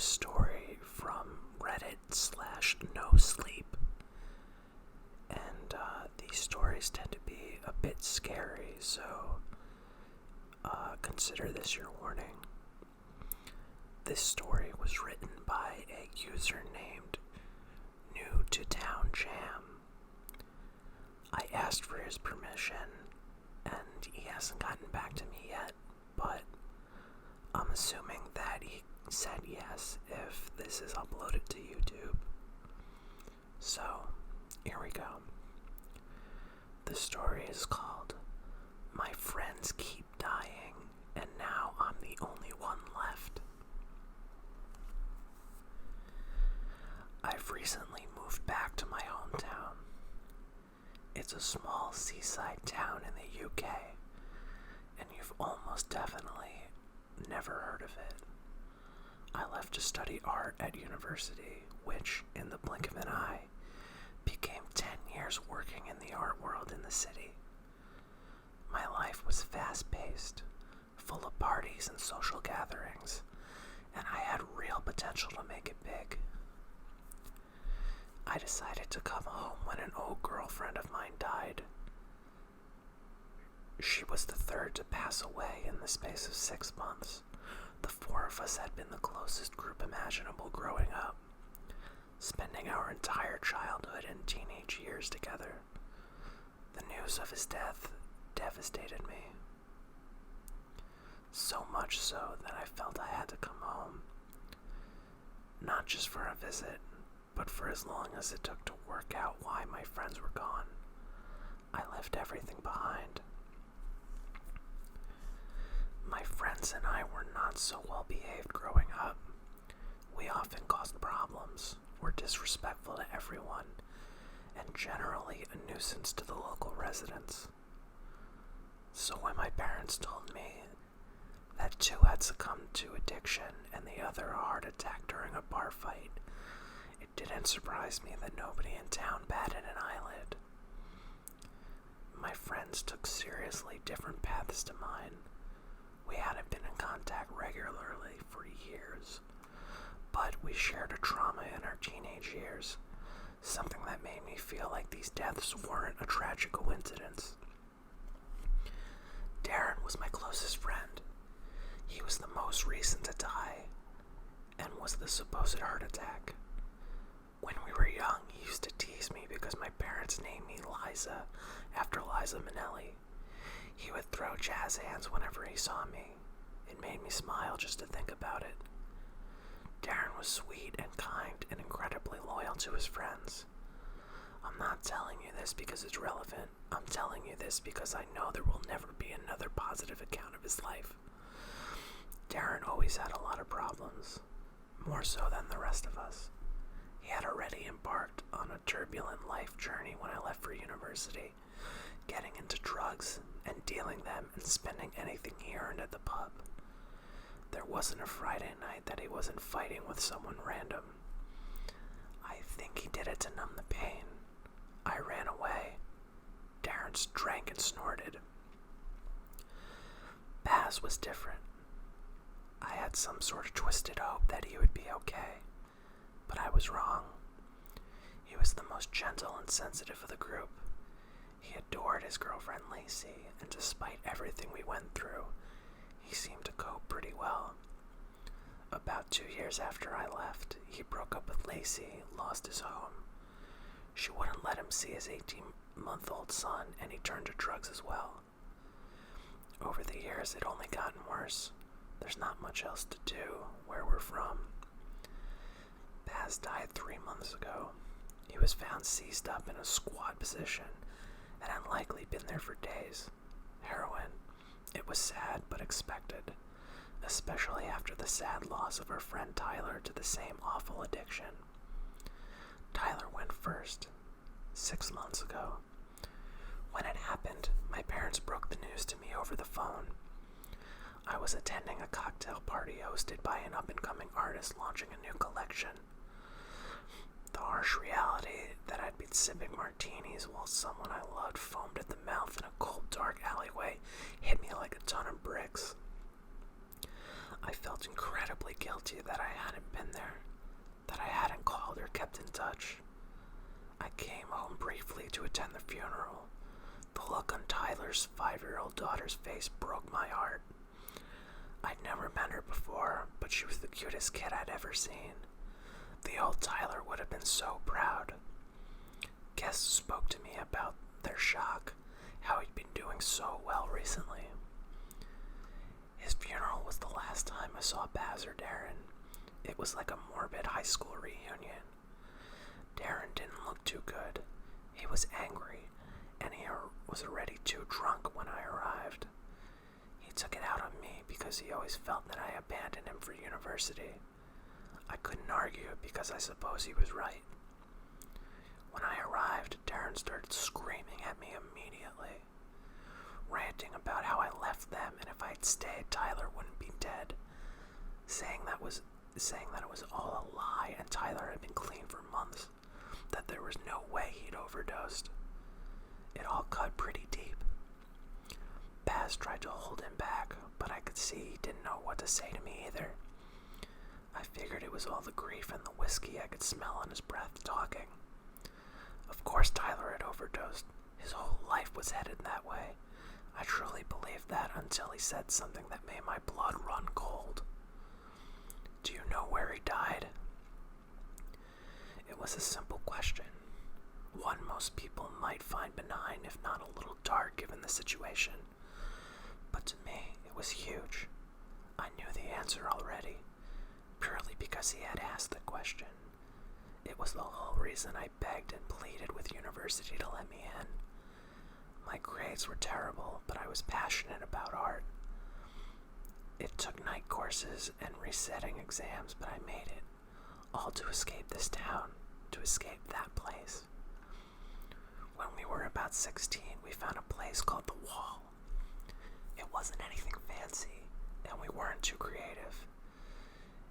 story from Reddit/NoSleep, and these stories tend to be a bit scary, so consider this your warning. This story was written by a user named NewToTownJAM. I asked for his permission, and he hasn't gotten back to me yet, but I'm assuming that he said yes if this is uploaded to YouTube. So, here we go. The story is called My Friends Keep Dying, and Now I'm the Only One Left. I've recently moved back to my hometown. It's a small seaside town in the UK, and you've almost definitely never heard of it. I left to study art at university, which, in the blink of an eye, became 10 years working in the art world in the city. My life was fast-paced, full of parties and social gatherings, and I had real potential to make it big. I decided to come home when an old girlfriend of mine died. She was the third to pass away in the space of 6 months. The four of us had been the closest group imaginable growing up, spending our entire childhood and teenage years together. The news of his death devastated me. So much so that I felt I had to come home. Not just for a visit, but for as long as it took to work out why my friends were gone. I left everything behind. My friends and I were not so well behaved growing up. We often caused problems, were disrespectful to everyone, and generally a nuisance to the local residents. So when my parents told me that two had succumbed to addiction and the other a heart attack during a bar fight, it didn't surprise me that nobody in town batted an eyelid. My friends took seriously different paths to mine. We hadn't been in contact regularly for years, but we shared a trauma in our teenage years, something that made me feel like these deaths weren't a tragic coincidence. Darren was my closest friend. He was the most recent to die, and was the supposed heart attack. When we were young, he used to tease me because my parents named me Liza after Liza Minnelli. He would throw jazz hands whenever he saw me. It made me smile just to think about it. Darren was sweet and kind and incredibly loyal to his friends. I'm not telling you this because it's relevant. I'm telling you this because I know there will never be another positive account of his life. Darren always had a lot of problems, more so than the rest of us. He had already embarked on a turbulent life journey when I left for university, getting into drugs and dealing them and spending anything he earned at the pub. There wasn't a Friday night that he wasn't fighting with someone random. I think he did it to numb the pain. I ran away. Darren drank and snorted. Baz was different. I had some sort of twisted hope that he would be okay, but I was wrong. He was the most gentle and sensitive of the group. He adored his girlfriend Lacey, and despite everything we went through, he seemed to cope pretty well. About 2 years after I left, he broke up with Lacey, lost his home. She wouldn't let him see his 18-month-old son, and he turned to drugs as well. Over the years, it only gotten worse. There's not much else to do where we're from. Baz died 3 months ago. He was found seized up in a squat position and had likely been there for days. Heroin. It was sad but expected, especially after the sad loss of our friend Tyler to the same awful addiction. Tyler went first, 6 months ago. When it happened, my parents broke the news to me over the phone. I was attending a cocktail party hosted by an up-and-coming artist launching a new collection. The harsh reality that I'd been sipping martinis while someone I loved foamed at the mouth in a cold, dark alleyway hit me like a ton of bricks. I felt incredibly guilty that I hadn't been there, that I hadn't called or kept in touch. I came home briefly to attend the funeral. The look on Tyler's 5-year-old daughter's face broke my heart. I'd never met her before, but she was the cutest kid I'd ever seen. The old Tyler would have been so proud. Guests spoke to me about their shock, how he'd been doing so well recently. His funeral was the last time I saw Baz or Darren. It was like a morbid high school reunion. Darren didn't look too good. He was angry, and he was already too drunk when I arrived. He took it out on me because he always felt that I abandoned him for university. I couldn't argue because I suppose he was right. When I arrived, Darren started screaming at me immediately, ranting about how I left them and if I'd stayed, Tyler wouldn't be dead, saying that it was all a lie and Tyler had been clean for months, that there was no way he'd overdosed. It all cut pretty deep. Baz tried to hold him back, but I could see he didn't know what to say to me either. I figured it was all the grief and the whiskey I could smell on his breath talking. Of course Tyler had overdosed. His whole life was headed that way. I truly believed that until he said something that made my blood run cold. Do you know where he died? It was a simple question. One most people might find benign, if not a little dark given the situation. But to me, it was huge. I knew the answer already, purely because he had asked the question. It was the whole reason I begged and pleaded with university to let me in. My grades were terrible, but I was passionate about art. It took night courses and resetting exams, but I made it, all to escape this town, to escape that place. When we were about 16, we found a place called The Wall. It wasn't anything fancy, and we weren't too creative.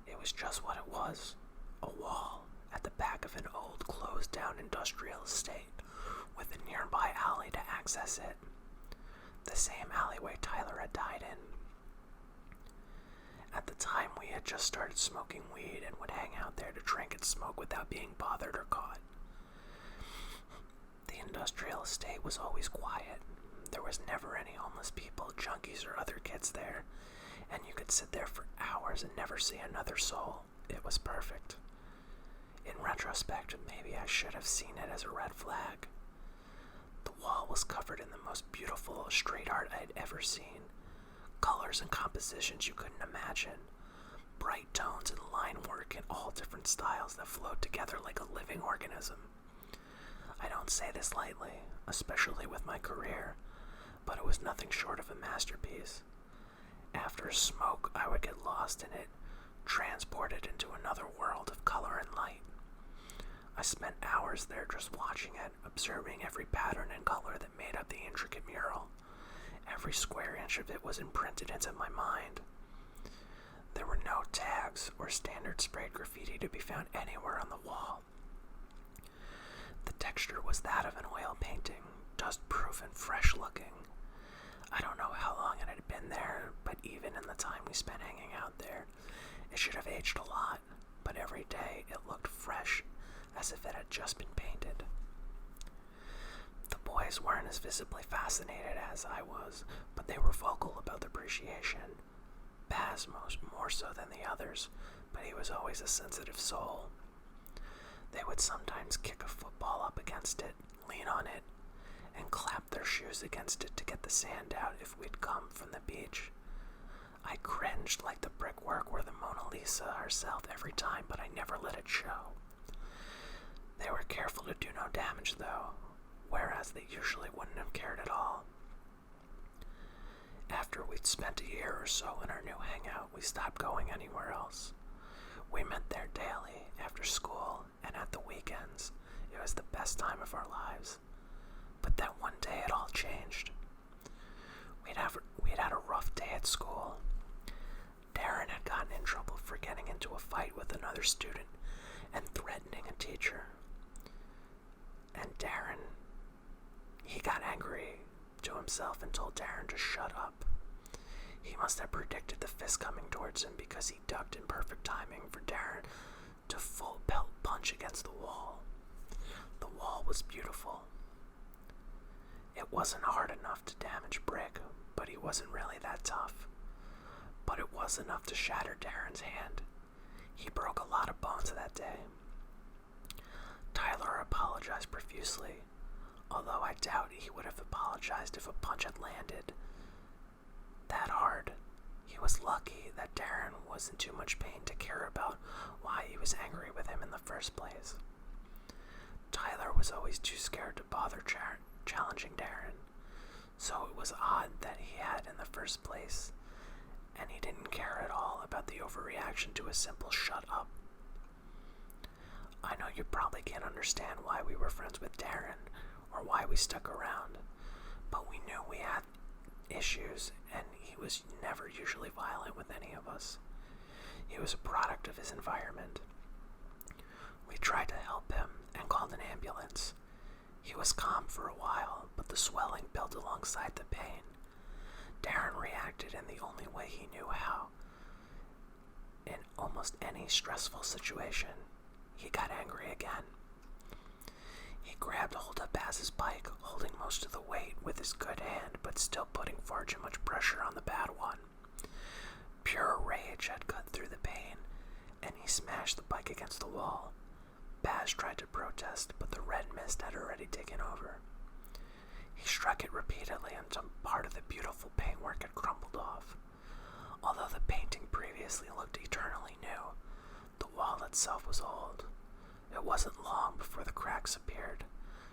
It was just what it was, a wall at the back of an old closed-down industrial estate with a nearby alley to access it. The same alleyway Tyler had died in. At the time, we had just started smoking weed and would hang out there to drink and smoke without being bothered or caught. The industrial estate was always quiet. There was never any homeless people, junkies, or other kids there, and you could sit there for hours and never see another soul. It was perfect. In retrospect, maybe I should have seen it as a red flag. The wall was covered in the most beautiful street art I'd ever seen. Colors and compositions you couldn't imagine. Bright tones and line work in all different styles that flowed together like a living organism. I don't say this lightly, especially with my career, but it was nothing short of a masterpiece. After a smoke, I would get lost in it, transported into another world of color and light. I spent hours there just watching it, observing every pattern and color that made up the intricate mural. Every square inch of it was imprinted into my mind. There were no tags or standard sprayed graffiti to be found anywhere on the wall. The texture was that of an oil painting, dust-proof and fresh-looking. I don't know how long it had been there, but even in the time we spent hanging out there, it should have aged a lot, but every day it looked fresh, as if it had just been painted. The boys weren't as visibly fascinated as I was, but they were vocal about the appreciation. Baz more so than the others, but he was always a sensitive soul. They would sometimes kick a football up against it, lean on it, and clap their shoes against it to get the sand out if we'd come from the beach. I cringed like the brickwork or the Mona Lisa herself every time, but I never let it show. They were careful to do no damage, though, whereas they usually wouldn't have cared at all. After we'd spent a year or so in our new hangout, we stopped going anywhere else. We met there daily, after school, and at the weekends. It was the best time of our lives. But then one day it all changed. We'd had a rough day at school. Darren had gotten in trouble for getting into a fight with another student and threatening a teacher. And Darren, he got angry to himself and told Darren to shut up. He must have predicted the fist coming towards him because he ducked in perfect timing for Darren to full belt punch against the wall. The wall was beautiful. It wasn't hard enough to damage Brick, but he wasn't really that tough. But it was enough to shatter Darren's hand. He broke a lot of bones that day. Tyler apologized profusely, although I doubt he would have apologized if a punch had landed that hard. He was lucky that Darren was in too much pain to care about why he was angry with him in the first place. Tyler was always too scared to bother challenging Darren, so it was odd that he had in the first place, and he didn't care at all about the overreaction to a simple shut up. I know you probably can't understand why we were friends with Darren or why we stuck around, but we knew we had issues, and he was never usually violent with any of us. He was a product of his environment. We tried to help him and called an ambulance. He was calm for a while, but the swelling built alongside the pain. Darren reacted in the only way he knew how. In almost any stressful situation, he got angry again. He grabbed hold of Baz's bike, holding most of the weight with his good hand, but still putting far too much pressure on the bad one. Pure rage had cut through the pain, and he smashed the bike against the wall. Baz tried to protest, but the red mist had already taken over. He struck it repeatedly until part of the beautiful paintwork had crumbled off. Although the painting previously looked eternally new, the wall itself was old. It wasn't long before the cracks appeared.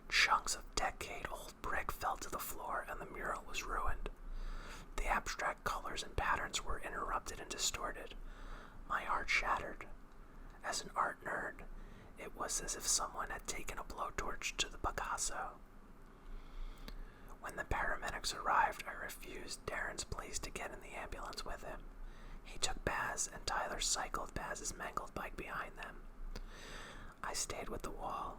Chunks of decade-old brick fell to the floor, and the mural was ruined. The abstract colors and patterns were interrupted and distorted. My heart shattered. As an art nerd, it was as if someone had taken a blowtorch to the Picasso. When the paramedics arrived, I refused Darren's pleas to get in the ambulance with him. He took Baz, and Tyler cycled Baz's mangled bike behind them. I stayed with the wall.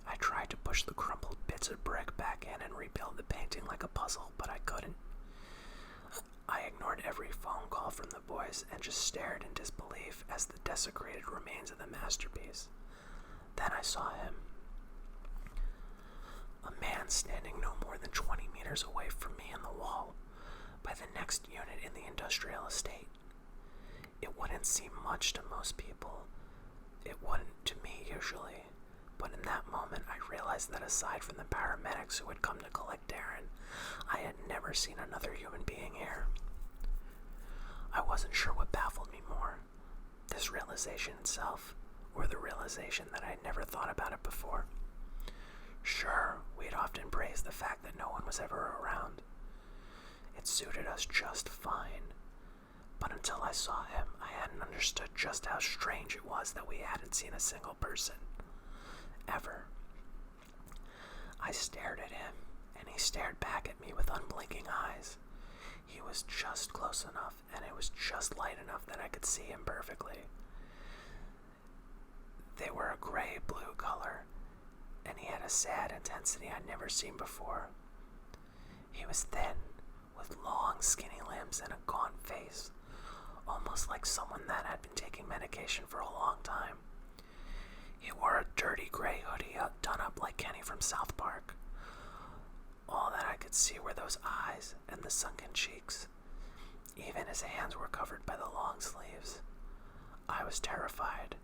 I tried to push the crumpled bits of brick back in and rebuild the painting like a puzzle, but I couldn't. I ignored every phone call from the boys and just stared in disbelief as the desecrated remains of the masterpiece. Then I saw him. A man standing no more than 20 meters away from me in the wall, by the next unit in the industrial estate. It wouldn't seem much to most people. It wouldn't to me usually, but in that moment I realized that aside from the paramedics who had come to collect Darren, I had never seen another human being here. I wasn't sure what baffled me more, this realization itself, or the realization that I had never thought about it before. Sure, we'd often praised the fact that no one was ever around. It suited us just fine. But until I saw him, I hadn't understood just how strange it was that we hadn't seen a single person. Ever. I stared at him, and he stared back at me with unblinking eyes. He was just close enough, and it was just light enough that I could see him perfectly. They were a gray-blue color, and he had a sad intensity I'd never seen before. He was thin, with long, skinny limbs and a gaunt face, almost like someone that had been taking medication for a long time. He wore a dirty gray hoodie done up like Kenny from South Park. All that I could see were those eyes and the sunken cheeks. Even his hands were covered by the long sleeves. I was terrified.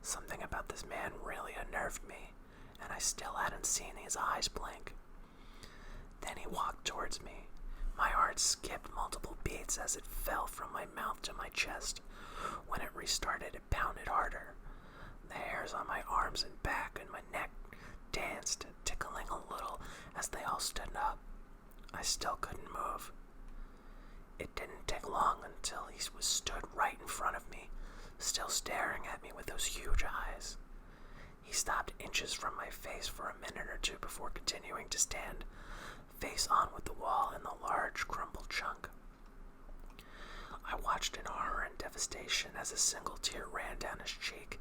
Something about this man really unnerved me, and I still hadn't seen his eyes blink. Then he walked towards me. My heart skipped multiple beats as it fell from my mouth to my chest. When it restarted, it pounded harder. The hairs on my arms and back and my neck danced, tickling a little as they all stood up. I still couldn't move. It didn't take long until he stood right in front of me, still staring at me with those huge eyes. He stopped inches from my face for a minute or two before continuing to stand face on with the wall in the large crumpled chunk. I watched in horror and devastation as a single tear ran down his cheek,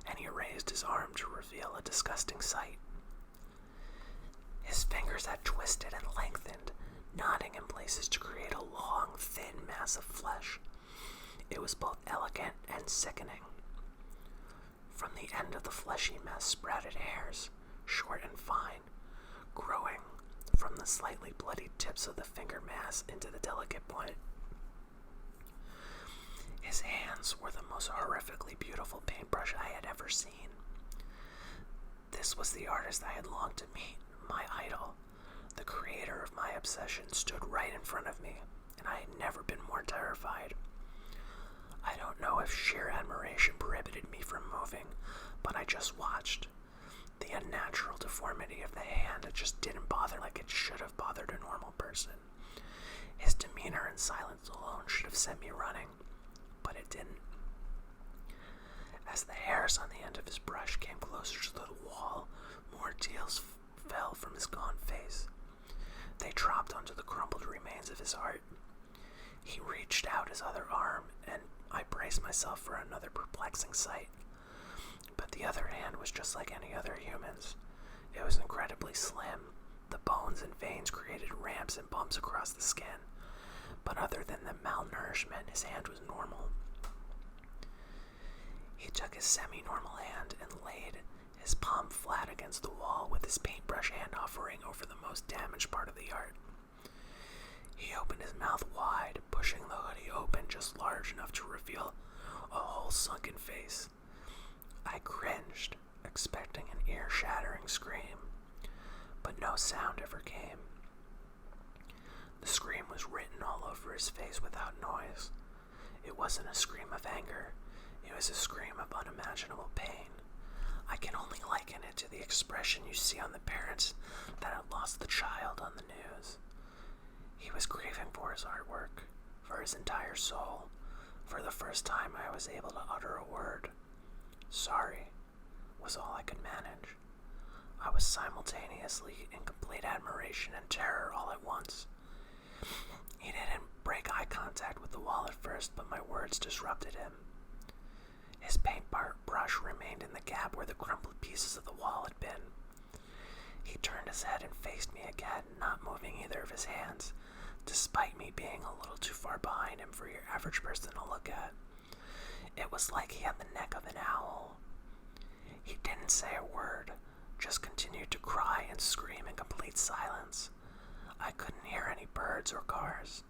and he raised his arm to reveal a disgusting sight. His fingers had twisted and lengthened, knotting in places to create a long, thin mass of flesh. It was both elegant and sickening. From the end of the fleshy mess sprouted hairs, short and fine, growing from the slightly bloody tips of the finger mass into the delicate point. His hands were the most horrifically beautiful paintbrush I had ever seen. This was the artist I had longed to meet, my idol. The creator of my obsession stood right in front of me, and I had never been more terrified. I don't know if sheer admiration prohibited me from moving, but I just watched. The unnatural deformity of the hand, it just didn't bother like it should have bothered a normal person. His demeanor and silence alone should have sent me running, but it didn't. As the hairs on the end of his brush came closer to the wall, more tears fell from his gaunt face. They dropped onto the crumpled remains of his heart. He reached out his other arm, and I braced myself for another perplexing sight. But the other hand was just like any other human's. It was incredibly slim. The bones and veins created ramps and bumps across the skin. But other than the malnourishment, his hand was normal. He took his semi-normal hand and laid his palm flat against the wall with his paintbrush hand hovering over the most damaged part of the art. He opened his mouth wide, pushing the hoodie open just large enough to reveal a whole sunken face. I cringed, expecting an ear-shattering scream, but no sound ever came. The scream was written all over his face without noise. It wasn't a scream of anger. It was a scream of unimaginable pain. I can only liken it to the expression you see on the parents that had lost the child on the news. He was grieving for his artwork, for his entire soul. For the first time I was able to utter a word. Sorry was all I could manage. I was simultaneously in complete admiration and terror all at once. He didn't break eye contact with the wall at first, but my words disrupted him. His paintbrush remained in the gap where the crumpled pieces of the wall had been. He turned his head and faced me again, not moving either of his hands, despite me being a little too far behind him for your average person to look at. It was like he had the neck of an owl. He didn't say a word, just continued to cry and scream in complete silence. I couldn't hear any birds or cars.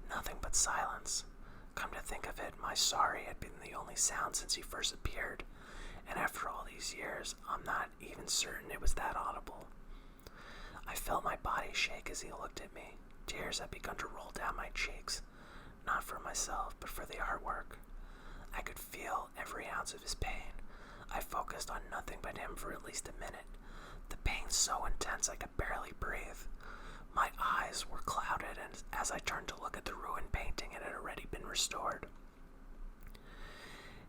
Nothing but silence. Come to think of it, my sorry had been the only sound since he first appeared, and after all these years, I'm not even certain it was that audible. I felt my body shake as he looked at me. Tears had begun to roll down my cheeks, not for myself, but for the artwork. I could feel every ounce of his pain. I focused on nothing but him for at least a minute. The pain so intense I could barely breathe. My eyes were clouded as I turned to look at the ruined painting it had already been restored.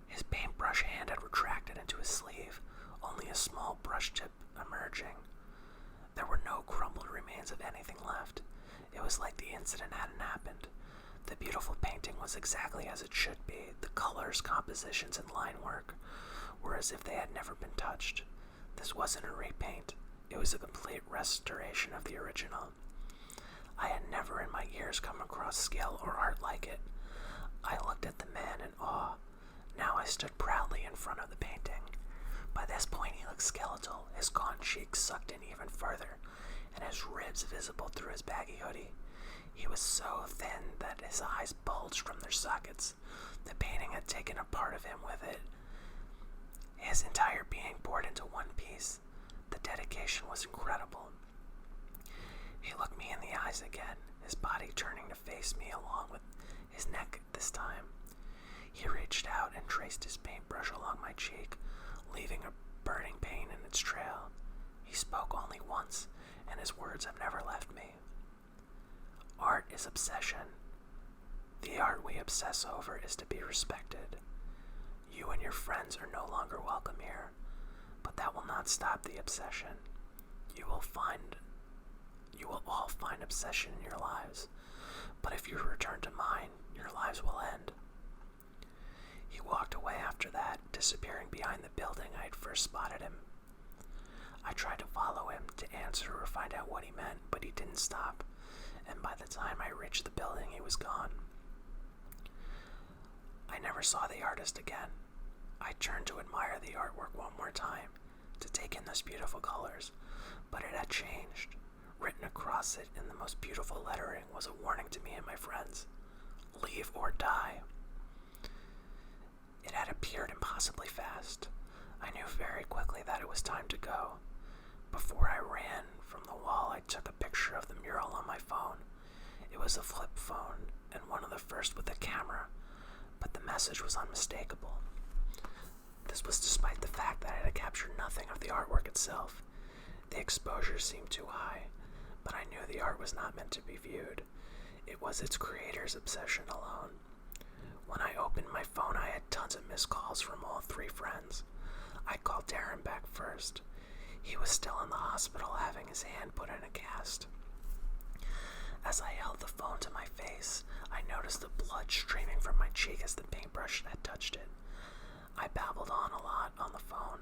His paintbrush hand had retracted into his sleeve, only a small brush tip emerging. There were no crumbled remains of anything left. It was like the incident hadn't happened. The beautiful painting was exactly as it should be. The colors, compositions, and line work were as if they had never been touched. This wasn't a repaint. It was a complete restoration of the original. I had never in my years come across skill or art like it. I looked at the man in awe. Now I stood proudly in front of the painting. By this point he looked skeletal, his gaunt cheeks sucked in even further, and his ribs visible through his baggy hoodie. He was so thin that his eyes bulged from their sockets. The painting had taken a part of him with it. His entire being poured into one piece. The dedication was incredible. He looked me in the eyes again, his body turning to face me along with his neck this time. He reached out and traced his paintbrush along my cheek, leaving a burning pain in its trail. He spoke only once, and his words have never left me. Art is obsession. The art we obsess over is to be respected. You and your friends are no longer welcome here, but that will not stop the obsession. You will all find obsession in your lives, but if you return to mine, your lives will end. He walked away after that, disappearing behind the building I had first spotted him. I tried to follow him to answer or find out what he meant, but he didn't stop, and by the time I reached the building, he was gone. I never saw the artist again. I turned to admire the artwork one more time, to take in those beautiful colors, but it had changed. Written across it in the most beautiful lettering was a warning to me and my friends: leave or die. It had appeared impossibly fast. I knew very quickly that it was time to go. Before I ran from the wall, I took a picture of the mural on my phone. It was a flip phone, and one of the first with a camera, but the message was unmistakable. This was despite the fact that I had captured nothing of the artwork itself. The exposure seemed too high, but I knew the art was not meant to be viewed. It was its creator's obsession alone. When I opened my phone, I had tons of missed calls from all 3 friends. I called Darren back first. He was still in the hospital, having his hand put in a cast. As I held the phone to my face, I noticed the blood streaming from my cheek as the paintbrush had touched it. I babbled on a lot on the phone.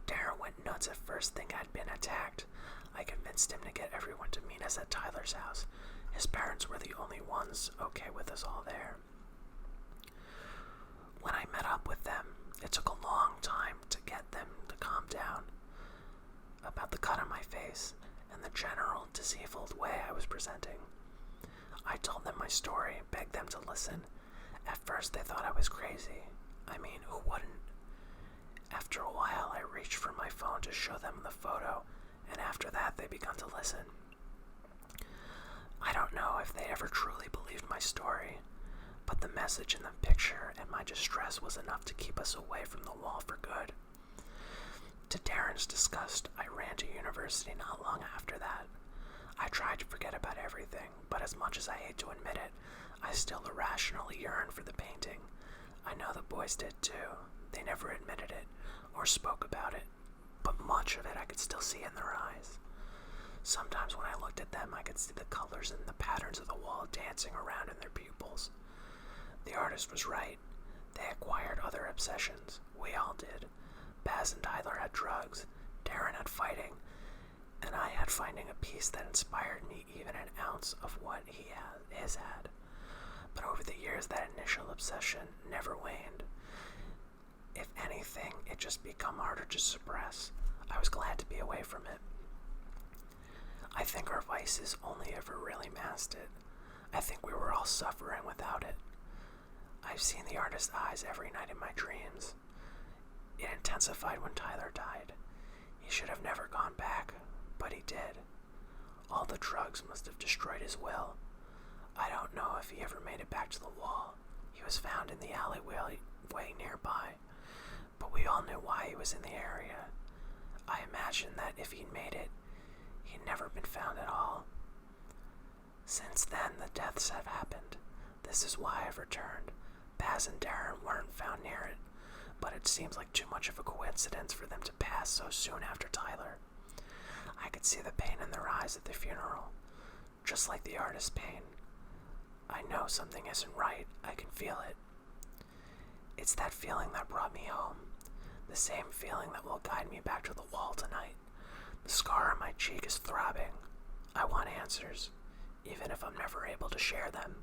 Darren went nuts at first, thinking I'd been attacked. I convinced him to get everyone to meet us at Tyler's house. His parents were the only ones okay with us all there. When I met up with them, it took a long time to get them to calm down about the cut on my face and the general disabled way I was presenting. I told them my story, begged them to listen. At first they thought I was crazy. I mean, who wouldn't? After a while, I reached for my phone to show them the photo, and after that they began to listen. I don't know if they ever truly believed my story, but the message in the picture and my distress was enough to keep us away from the wall for good. To Darren's disgust, I ran to university not long after that. I tried to forget about everything, but as much as I hate to admit it, I still irrationally yearned for the painting. I know the boys did too. They never admitted it or spoke about it, but much of it I could still see in their eyes. Sometimes when I looked at them, I could see the colors and the patterns of the wall dancing around in their pupils. The artist was right. They acquired other obsessions. We all did. Baz and Tyler had drugs, Darren had fighting, and I had finding a piece that inspired me even an ounce of what his had. But over the years, that initial obsession never waned. If anything, it just became harder to suppress. I was glad to be away from it. I think our vices only ever really masked it. I think we were all suffering without it. I've seen the artist's eyes every night in my dreams. It intensified when Tyler died. He should have never gone back, but he did. All the drugs must have destroyed his will. I don't know if he ever made it back to the wall. He was found in the alleyway nearby, but we all knew why he was in the area. I imagine that if he'd made it, he'd never been found at all. Since then, the deaths have happened. This is why I've returned. Baz and Darren weren't found near it, but it seems like too much of a coincidence for them to pass so soon after Tyler. I could see the pain in their eyes at the funeral, just like the artist's pain. I know something isn't right. I can feel it. It's that feeling that brought me home, the same feeling that will guide me back to the wall tonight. The scar on my cheek is throbbing. I want answers, even if I'm never able to share them.